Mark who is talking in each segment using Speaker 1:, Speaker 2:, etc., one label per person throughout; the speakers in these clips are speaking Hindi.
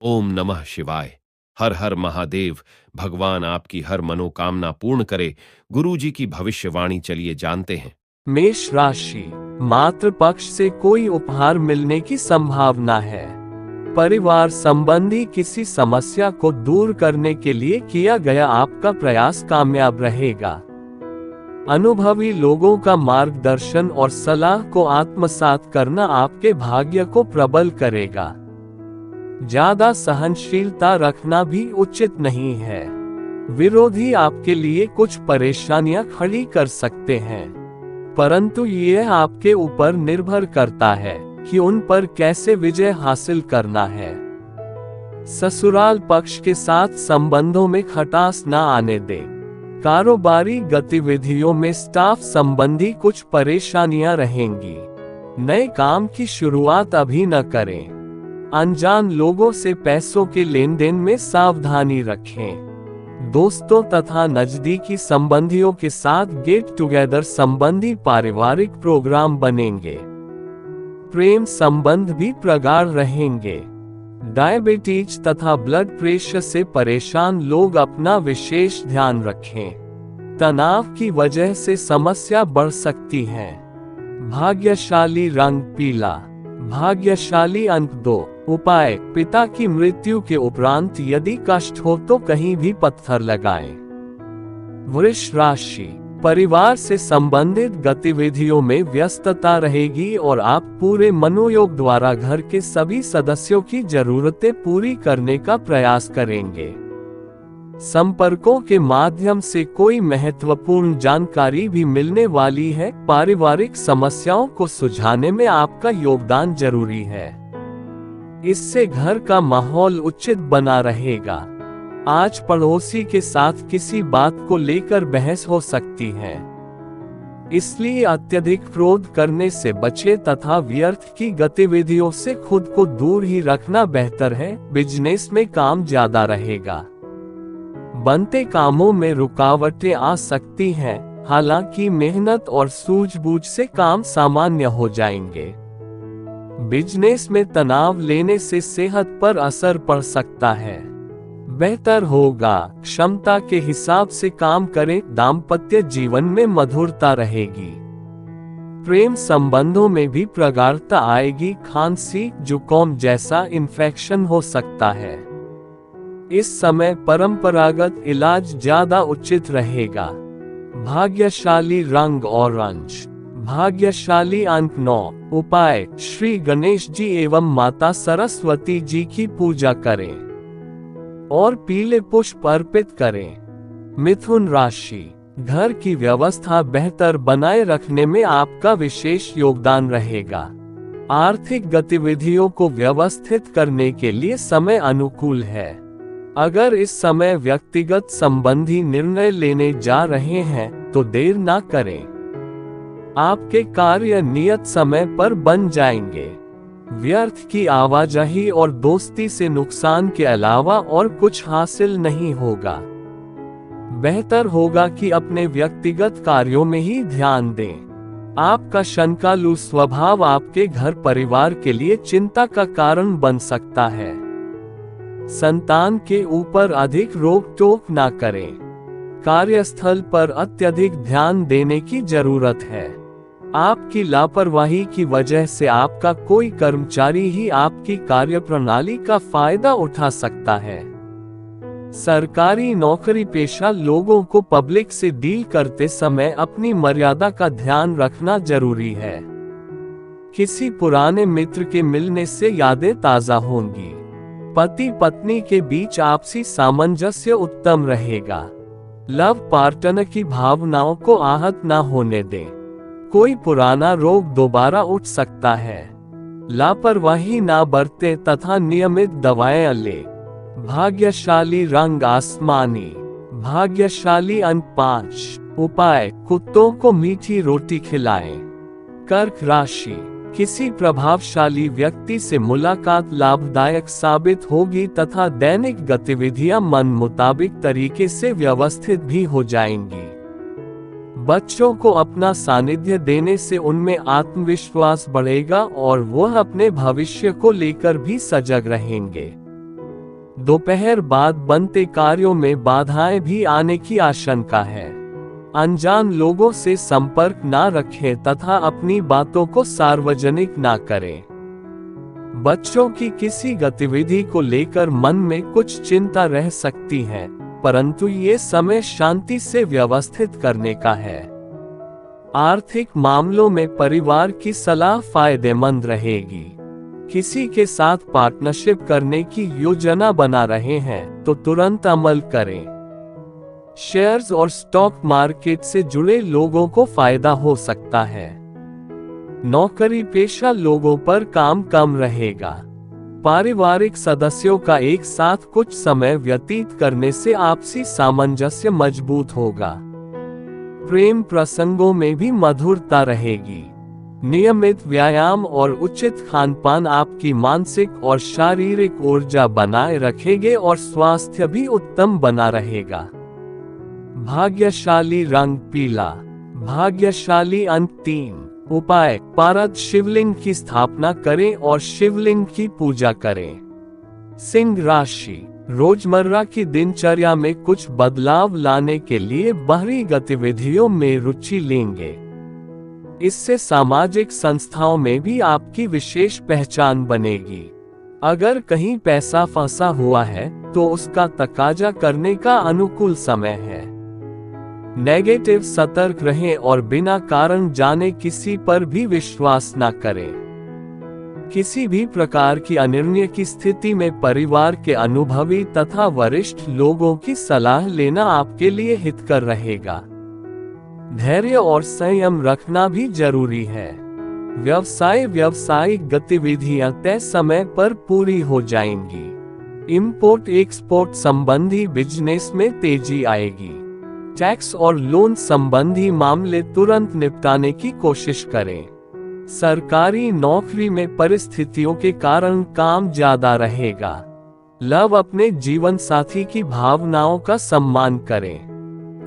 Speaker 1: ओम नमः शिवाय। हर हर महादेव। भगवान आपकी हर मनोकामना पूर्ण करे। गुरु जी की भविष्यवाणी चलिए जानते हैं।
Speaker 2: मेष राशि, मातृ पक्ष से कोई उपहार मिलने की संभावना है। परिवार संबंधी किसी समस्या को दूर करने के लिए किया गया आपका प्रयास कामयाब रहेगा। अनुभवी लोगों का मार्गदर्शन और सलाह को आत्मसात करना आपके भाग्य को प्रबल करेगा। ज्यादा सहनशीलता रखना भी उचित नहीं है। विरोधी आपके लिए कुछ परेशानियां खड़ी कर सकते हैं, परंतु यह आपके ऊपर निर्भर करता है कि उन पर कैसे विजय हासिल करना है। ससुराल पक्ष के साथ संबंधों में खटास न आने दें। कारोबारी गतिविधियों में स्टाफ संबंधी कुछ परेशानियां रहेंगी। नए काम की शुरुआत अभी न करें। अनजान लोगों से पैसों के लेन देन में सावधानी रखें। दोस्तों तथा नजदीकी संबंधियों के साथ गेट टुगेदर संबंधी पारिवारिक प्रोग्राम बनेंगे। प्रेम संबंध भी प्रगाढ़ रहेंगे। डायबिटीज तथा ब्लड प्रेशर से परेशान लोग अपना विशेष ध्यान रखें। तनाव की वजह से समस्या बढ़ सकती है। भाग्यशाली रंग पीला। भाग्यशाली अंक 2। उपाय, पिता की मृत्यु के उपरांत यदि कष्ट हो तो कहीं भी पत्थर लगाएं। वृष राशि, परिवार से संबंधित गतिविधियों में व्यस्तता रहेगी और आप पूरे मनोयोग द्वारा घर के सभी सदस्यों की जरूरतें पूरी करने का प्रयास करेंगे। संपर्कों के माध्यम से कोई महत्वपूर्ण जानकारी भी मिलने वाली है। पारिवारिक समस्याओं को सुलझाने में आपका योगदान जरूरी है। इससे घर का माहौल उचित बना रहेगा। आज पड़ोसी के साथ किसी बात को लेकर बहस हो सकती है, इसलिए अत्यधिक क्रोध करने से बचे तथा व्यर्थ की गतिविधियों से खुद को दूर ही रखना बेहतर है। बिजनेस में काम ज्यादा रहेगा। बनते कामों में रुकावटें आ सकती हैं, हालांकि मेहनत और सूझबूझ से काम सामान्य हो जाएंगे। बिजनेस में तनाव लेने से सेहत पर असर पड़ सकता है। बेहतर होगा क्षमता के हिसाब से काम करें। दाम्पत्य जीवन में मधुरता रहेगी। प्रेम संबंधों में भी प्रगाढ़ता आएगी। खांसी जुकाम जैसा इन्फेक्शन हो सकता है। इस समय परंपरागत इलाज ज्यादा उचित रहेगा। भाग्यशाली रंग ऑरेंज। भाग्यशाली अंक 9। उपाय, श्री गणेश जी एवं माता सरस्वती जी की पूजा करें और पीले पुष्प अर्पित करें। मिथुन राशि, घर की व्यवस्था बेहतर बनाए रखने में आपका विशेष योगदान रहेगा। आर्थिक गतिविधियों को व्यवस्थित करने के लिए समय अनुकूल है। अगर इस समय व्यक्तिगत संबंधी निर्णय लेने जा रहे हैं तो देर ना करें। आपके कार्य नियत समय पर बन जाएंगे। व्यर्थ की आवाजाही और दोस्ती से नुकसान के अलावा और कुछ हासिल नहीं होगा। बेहतर होगा कि अपने व्यक्तिगत कार्यों में ही ध्यान दें। आपका शंकालु स्वभाव आपके घर परिवार के लिए चिंता का कारण बन सकता है। संतान के ऊपर अधिक रोक टोक ना करें। कार्यस्थल पर अत्यधिक ध्यान देने की जरूरत है। आपकी लापरवाही की वजह से आपका कोई कर्मचारी ही आपकी कार्यप्रणाली का फायदा उठा सकता है। सरकारी नौकरी पेशा लोगों को पब्लिक से डील करते समय अपनी मर्यादा का ध्यान रखना जरूरी है। किसी पुराने मित्र के मिलने से यादें ताजा होंगी। पति पत्नी के बीच आपसी सामंजस्य उत्तम रहेगा। लव पार्टनर की भावनाओं को आहत न होने दें। कोई पुराना रोग दोबारा उठ सकता है। लापरवाही ना बरतें तथा नियमित दवाएं लें। भाग्यशाली रंग आसमानी। भाग्यशाली अंक 5। उपाय, कुत्तों को मीठी रोटी खिलाएं। कर्क राशि, किसी प्रभावशाली व्यक्ति से मुलाकात लाभदायक साबित होगी तथा दैनिक गतिविधियां मन मुताबिक तरीके से व्यवस्थित भी हो जाएंगी। बच्चों को अपना सानिध्य देने से उनमें आत्मविश्वास बढ़ेगा और वह अपने भविष्य को लेकर भी सजग रहेंगे। दोपहर बाद बनते कार्यों में बाधाएं भी आने की आशंका है। अनजान लोगों से संपर्क ना रखें तथा अपनी बातों को सार्वजनिक ना करें। बच्चों की किसी गतिविधि को लेकर मन में कुछ चिंता रह सकती है, परंतु ये समय शांति से व्यवस्थित करने का है। आर्थिक मामलों में परिवार की सलाह फायदेमंद रहेगी। किसी के साथ पार्टनरशिप करने की योजना बना रहे हैं तो तुरंत अमल करें। शेयर्स और स्टॉक मार्केट से जुड़े लोगों को फायदा हो सकता है। नौकरी पेशा लोगों पर काम कम रहेगा। पारिवारिक सदस्यों का एक साथ कुछ समय व्यतीत करने से आपसी सामंजस्य मजबूत होगा। प्रेम प्रसंगों में भी मधुरता रहेगी। नियमित व्यायाम और उचित खानपान आपकी मानसिक और शारीरिक ऊर्जा बनाए रखेंगे और स्वास्थ्य भी उत्तम बना रहेगा। भाग्यशाली रंग पीला। भाग्यशाली अंक 3। उपाय: पारद शिवलिंग की स्थापना करें और शिवलिंग की पूजा करें। सिंह राशि: रोजमर्रा की दिनचर्या में कुछ बदलाव लाने के लिए बाहरी गतिविधियों में रुचि लेंगे। इससे सामाजिक संस्थाओं में भी आपकी विशेष पहचान बनेगी। अगर कहीं पैसा फंसा हुआ है तो उसका तकाजा करने का अनुकूल समय है। नेगेटिव सतर्क रहें और बिना कारण जाने किसी पर भी विश्वास न करें। किसी भी प्रकार की अनिर्णय की स्थिति में परिवार के अनुभवी तथा वरिष्ठ लोगों की सलाह लेना आपके लिए हितकर रहेगा। धैर्य और संयम रखना भी जरूरी है। व्यावसायिक गतिविधियां तय समय पर पूरी हो जाएंगी। इंपोर्ट एक्सपोर्ट संबंधी बिजनेस में तेजी आएगी। टैक्स और लोन संबंधी मामले तुरंत निपटाने की कोशिश करें। सरकारी नौकरी में परिस्थितियों के कारण काम ज्यादा रहेगा। लव: अपने जीवन साथी की भावनाओं का सम्मान करें।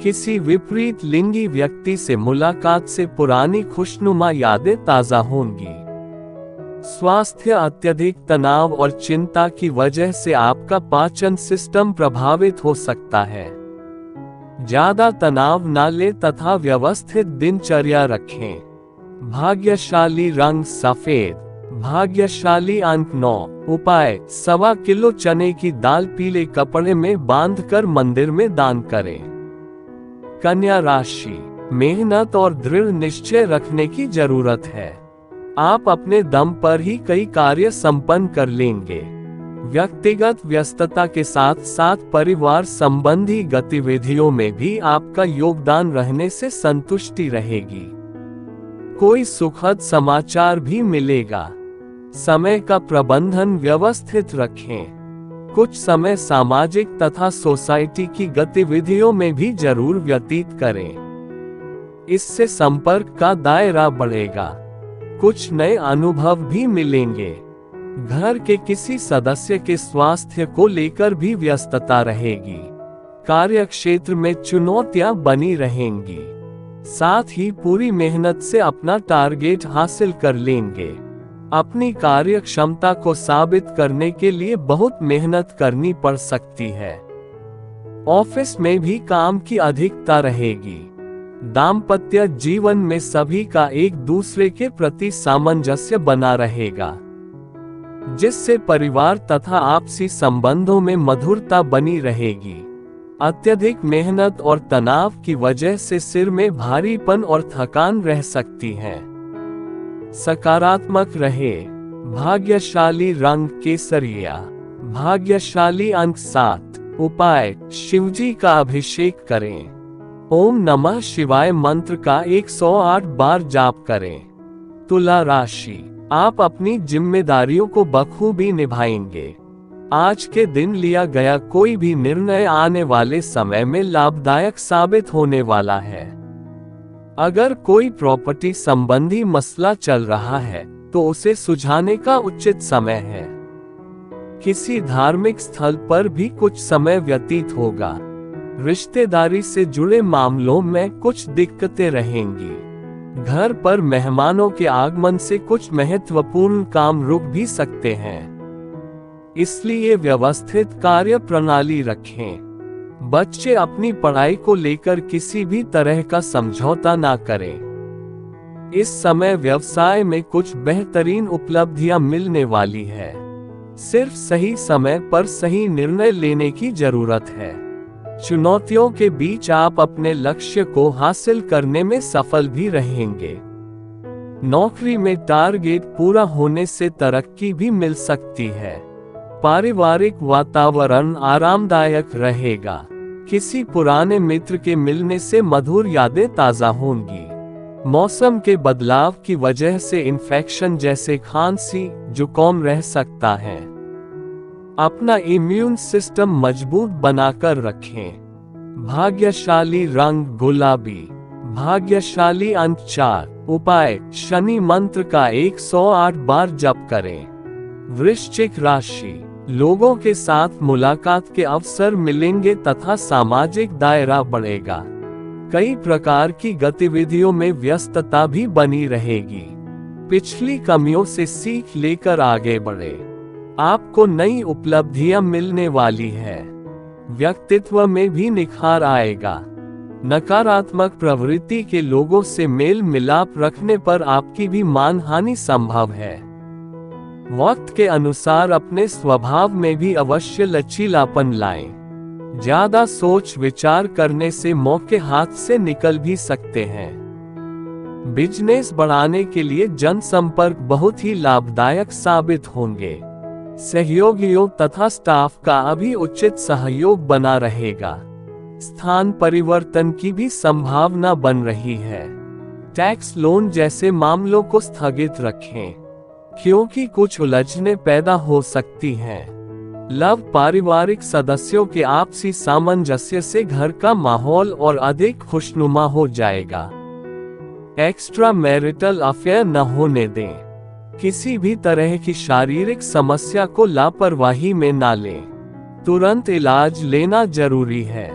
Speaker 2: किसी विपरीत लिंगी व्यक्ति से मुलाकात से पुरानी खुशनुमा यादें ताजा होंगी। स्वास्थ्य: अत्यधिक तनाव और चिंता की वजह से आपका पाचन सिस्टम प्रभावित हो सकता है। ज्यादा तनाव न लें तथा व्यवस्थित दिनचर्या रखें। भाग्यशाली रंग सफेद। भाग्यशाली अंक 9। उपाय: 1.25 किलो चने की दाल पीले कपड़े में बांधकर मंदिर में दान करें। कन्या राशि: मेहनत और दृढ़ निश्चय रखने की जरूरत है। आप अपने दम पर ही कई कार्य संपन्न कर लेंगे। व्यक्तिगत व्यस्तता के साथ साथ परिवार संबंधी गतिविधियों में भी आपका योगदान रहने से संतुष्टि रहेगी। कोई सुखद समाचार भी मिलेगा। समय का प्रबंधन व्यवस्थित रखें। कुछ समय सामाजिक तथा सोसाइटी की गतिविधियों में भी जरूर व्यतीत करें। इससे संपर्क का दायरा बढ़ेगा। कुछ नए अनुभव भी मिलेंगे। घर के किसी सदस्य के स्वास्थ्य को लेकर भी व्यस्तता रहेगी। कार्यक्षेत्र में चुनौतियां बनी रहेंगी। साथ ही पूरी मेहनत से अपना टारगेट हासिल कर लेंगे। अपनी कार्य क्षमता को साबित करने के लिए बहुत मेहनत करनी पड़ सकती है। ऑफिस में भी काम की अधिकता रहेगी। दाम्पत्य जीवन में सभी का एक दूसरे के प्रति सामंजस्य बना रहेगा, जिससे परिवार तथा आपसी संबंधों में मधुरता बनी रहेगी। अत्यधिक मेहनत और तनाव की वजह से सिर में भारीपन और थकान रह सकती है। सकारात्मक रहे। भाग्यशाली रंग केसरिया। भाग्यशाली अंक 7। उपाय: शिवजी का अभिषेक करें। ओम नमः शिवाय मंत्र का 108 बार जाप करें। तुला राशि: आप अपनी जिम्मेदारियों को बखूबी निभाएंगे। आज के दिन लिया गया कोई भी निर्णय आने वाले समय में लाभदायक साबित होने वाला है। अगर कोई प्रॉपर्टी संबंधी मसला चल रहा है तो उसे सुलझाने का उचित समय है। किसी धार्मिक स्थल पर भी कुछ समय व्यतीत होगा। रिश्तेदारी से जुड़े मामलों में कुछ दिक्कतें रहेंगी। घर पर मेहमानों के आगमन से कुछ महत्वपूर्ण काम रुक भी सकते हैं। इसलिए व्यवस्थित कार्य प्रणाली रखें। बच्चे अपनी पढ़ाई को लेकर किसी भी तरह का समझौता ना करें। इस समय व्यवसाय में कुछ बेहतरीन उपलब्धियां मिलने वाली है। सिर्फ सही समय पर सही निर्णय लेने की जरूरत है। चुनौतियों के बीच आप अपने लक्ष्य को हासिल करने में सफल भी रहेंगे। नौकरी में टारगेट पूरा होने से तरक्की भी मिल सकती है। पारिवारिक वातावरण आरामदायक रहेगा। किसी पुराने मित्र के मिलने से मधुर यादें ताजा होंगी। मौसम के बदलाव की वजह से इन्फेक्शन जैसे खांसी, जुकाम रह सकता है। अपना इम्यून सिस्टम मजबूत बनाकर रखें। भाग्यशाली रंग गुलाबी। भाग्यशाली अंक 4। उपाय: शनि मंत्र का 108 बार जप करें। वृश्चिक राशि, लोगों के साथ मुलाकात के अवसर मिलेंगे तथा सामाजिक दायरा बढ़ेगा। कई प्रकार की गतिविधियों में व्यस्तता भी बनी रहेगी। पिछली कमियों से सीख लेकर आगे बढ़े। आपको नई उपलब्धियां मिलने वाली है। व्यक्तित्व में भी निखार आएगा। नकारात्मक प्रवृत्ति के लोगों से मेल मिलाप रखने पर आपकी भी मानहानि संभव है। वक्त के अनुसार अपने स्वभाव में भी अवश्य लचीलापन लाएं। ज्यादा सोच विचार करने से मौके हाथ से निकल भी सकते हैं। बिजनेस बढ़ाने के लिए जनसंपर्क बहुत ही लाभदायक साबित होंगे। सहयोगियों तथा स्टाफ का अभी उचित सहयोग बना रहेगा। स्थान परिवर्तन की भी संभावना बन रही है। टैक्स लोन जैसे मामलों को स्थगित रखें, क्योंकि कुछ उलझनें पैदा हो सकती हैं। लव पारिवारिक सदस्यों के आपसी सामंजस्य से घर का माहौल और अधिक खुशनुमा हो जाएगा। एक्स्ट्रा मैरिटल अफेयर न होने दें। किसी भी तरह की शारीरिक समस्या को लापरवाही में ना लें। तुरंत इलाज लेना जरूरी है।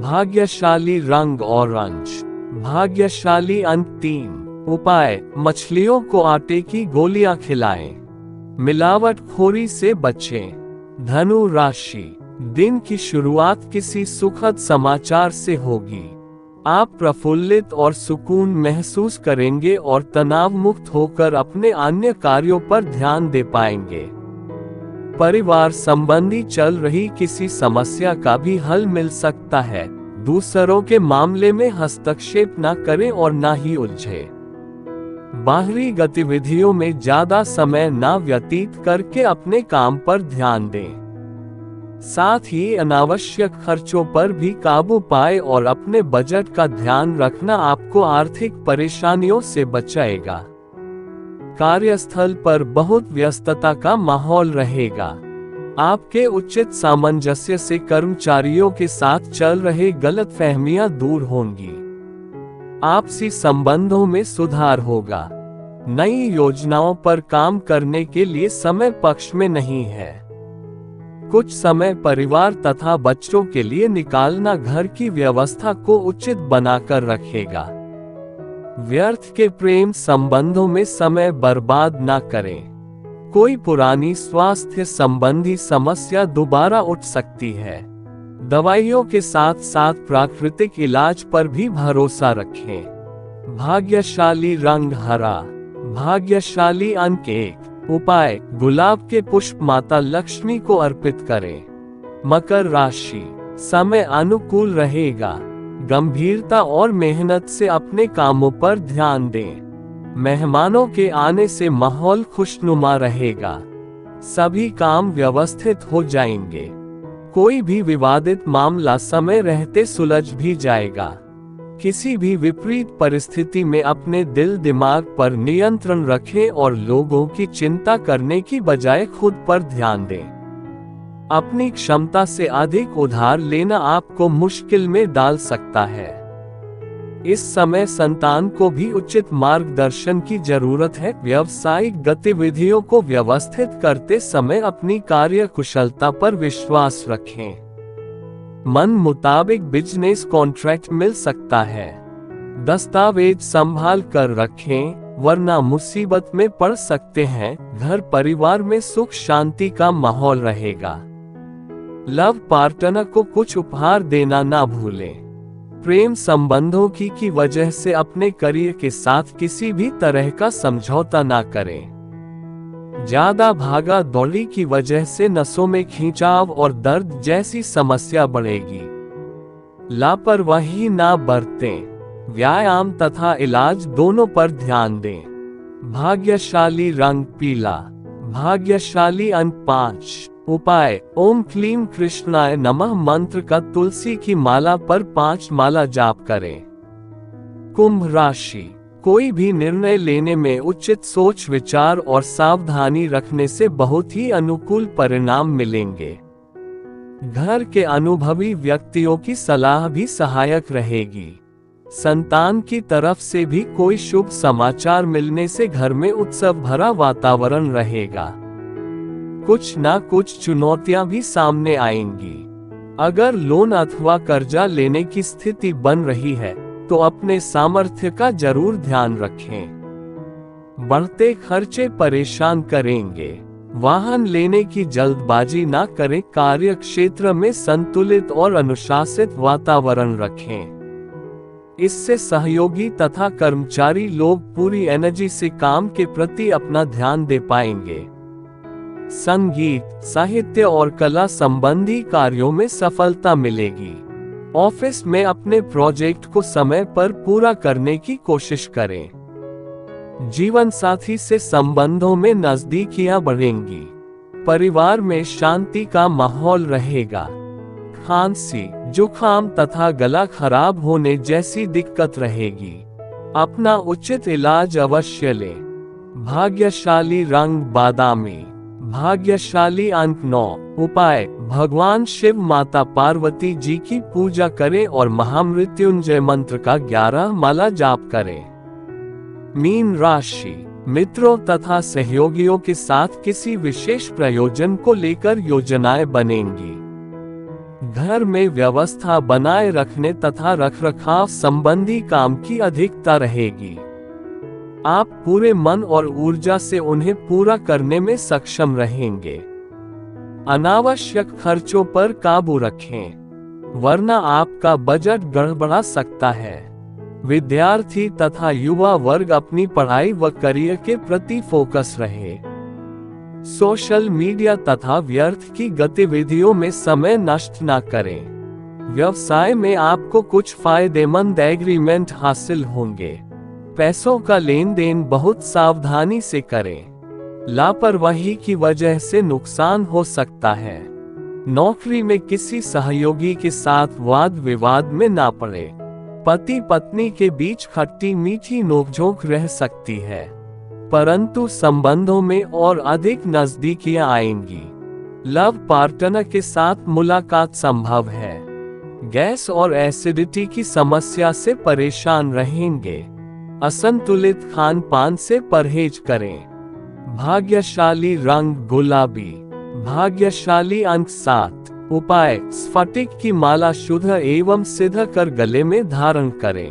Speaker 2: भाग्यशाली रंग ऑरेंज। भाग्यशाली अंक 3। उपाय: मछलियों को आटे की गोलियां खिलाएं। मिलावटखोरी से बचें। धनु राशि, दिन की शुरुआत किसी सुखद समाचार से होगी। आप प्रफुल्लित और सुकून महसूस करेंगे और तनाव मुक्त होकर अपने अन्य कार्यों पर ध्यान दे पाएंगे। परिवार संबंधी चल रही किसी समस्या का भी हल मिल सकता है। दूसरों के मामले में हस्तक्षेप न करें और न ही उलझे। बाहरी गतिविधियों में ज्यादा समय न व्यतीत करके अपने काम पर ध्यान दें। साथ ही अनावश्यक खर्चों पर भी काबू पाए और अपने बजट का ध्यान रखना आपको आर्थिक परेशानियों से बचाएगा। कार्यस्थल पर बहुत व्यस्तता का माहौल रहेगा। आपके उचित सामंजस्य से कर्मचारियों के साथ चल रहे गलतफहमियां दूर होंगी। आपसी संबंधों में सुधार होगा। नई योजनाओं पर काम करने के लिए समय पक्ष में नहीं है। कुछ समय परिवार तथा बच्चों के लिए निकालना घर की व्यवस्था को उचित बनाकर रखेगा। व्यर्थ के प्रेम संबंधों में समय बर्बाद न करें। कोई पुरानी स्वास्थ्य संबंधी समस्या दोबारा उठ सकती है। दवाइयों के साथ साथ प्राकृतिक इलाज पर भी भरोसा रखें। भाग्यशाली रंग हरा। भाग्यशाली अंक 1। उपाय: गुलाब के पुष्प माता लक्ष्मी को अर्पित करें। मकर राशि, समय अनुकूल रहेगा। गंभीरता और मेहनत से अपने कामों पर ध्यान दें। मेहमानों के आने से माहौल खुशनुमा रहेगा। सभी काम व्यवस्थित हो जाएंगे। कोई भी विवादित मामला समय रहते सुलझ भी जाएगा। किसी भी विपरीत परिस्थिति में अपने दिल दिमाग पर नियंत्रण रखें और लोगों की चिंता करने की बजाय खुद पर ध्यान दें। अपनी क्षमता से अधिक उधार लेना आपको मुश्किल में डाल सकता है। इस समय संतान को भी उचित मार्गदर्शन की जरूरत है। व्यावसायिक गतिविधियों को व्यवस्थित करते समय अपनी कार्य कुशलता पर विश्वास रखें। मन मुताबिक बिजनेस कॉन्ट्रैक्ट मिल सकता है। दस्तावेज संभाल कर रखें। वरना मुसीबत में पड़ सकते हैं। घर परिवार में सुख शांति का माहौल रहेगा। लव पार्टनर को कुछ उपहार देना ना भूलें। प्रेम संबंधों की वजह से अपने करियर के साथ किसी भी तरह का समझौता ना करें। ज्यादा भागा दौड़ी की वजह से नसों में खिंचाव और दर्द जैसी समस्या बढ़ेगी। लापरवाही ना बरतें। व्यायाम तथा इलाज दोनों पर ध्यान दें। भाग्यशाली रंग पीला। भाग्यशाली अंक 5। उपाय: ओम क्लीम कृष्णाय नमः मंत्र का तुलसी की माला पर 5 माला जाप करें। कुंभ राशि। कोई भी निर्णय लेने में उचित सोच विचार और सावधानी रखने से बहुत ही अनुकूल परिणाम मिलेंगे। घर के अनुभवी व्यक्तियों की सलाह भी सहायक रहेगी। संतान की तरफ से भी कोई शुभ समाचार मिलने से घर में उत्सव भरा वातावरण रहेगा। कुछ ना कुछ चुनौतियां भी सामने आएंगी। अगर लोन अथवा कर्जा लेने की स्थिति बन रही है तो अपने सामर्थ्य का जरूर ध्यान रखें। बढ़ते खर्चे परेशान करेंगे। वाहन लेने की जल्दबाजी ना करें। कार्य क्षेत्र में संतुलित और अनुशासित वातावरण रखें। इससे सहयोगी तथा कर्मचारी लोग पूरी एनर्जी से काम के प्रति अपना ध्यान दे पाएंगे। संगीत, साहित्य और कला संबंधी कार्यों में सफलता मिलेगी। ऑफिस में अपने प्रोजेक्ट को समय पर पूरा करने की कोशिश करें। जीवन साथी से संबंधों में नजदीकियां बढ़ेंगी। परिवार में शांति का माहौल रहेगा। खांसी, जुकाम तथा गला खराब होने जैसी दिक्कत रहेगी। अपना उचित इलाज अवश्य लें। भाग्यशाली रंग बादामी। भाग्यशाली अंक 9। उपाय: भगवान शिव माता पार्वती जी की पूजा करें और महामृत्युंजय मंत्र का 11 माला जाप करें। मीन राशि। मित्रों तथा सहयोगियों के साथ किसी विशेष प्रयोजन को लेकर योजनाएं बनेंगी। घर में व्यवस्था बनाए रखने तथा रखरखाव संबंधी काम की अधिकता रहेगी। आप पूरे मन और ऊर्जा से उन्हें पूरा करने में सक्षम रहेंगे। अनावश्यक खर्चों पर काबू रखें, वरना आपका बजट गड़बड़ा सकता है। विद्यार्थी तथा युवा वर्ग अपनी पढ़ाई व करियर के प्रति फोकस रहे। सोशल मीडिया तथा व्यर्थ की गतिविधियों में समय नष्ट न करें। व्यवसाय में आपको कुछ फायदेमंद एग्रीमेंट हासिल होंगे। पैसों का लेन देन बहुत सावधानी से करें। लापरवाही की वजह से नुकसान हो सकता है। नौकरी में किसी सहयोगी के साथ वाद विवाद में ना पड़े। पति पत्नी के बीच खट्टी मीठी नोकझोंक रह सकती है, परंतु संबंधों में और अधिक नजदीकियां आएंगी। लव पार्टनर के साथ मुलाकात संभव है। गैस और एसिडिटी की समस्या से परेशान रहेंगे। असंतुलित खान पान से परहेज करें। भाग्यशाली रंग गुलाबी। भाग्यशाली अंक 7। उपाय: स्फटिक की माला शुद्ध एवं सिद्ध कर गले में धारण करें।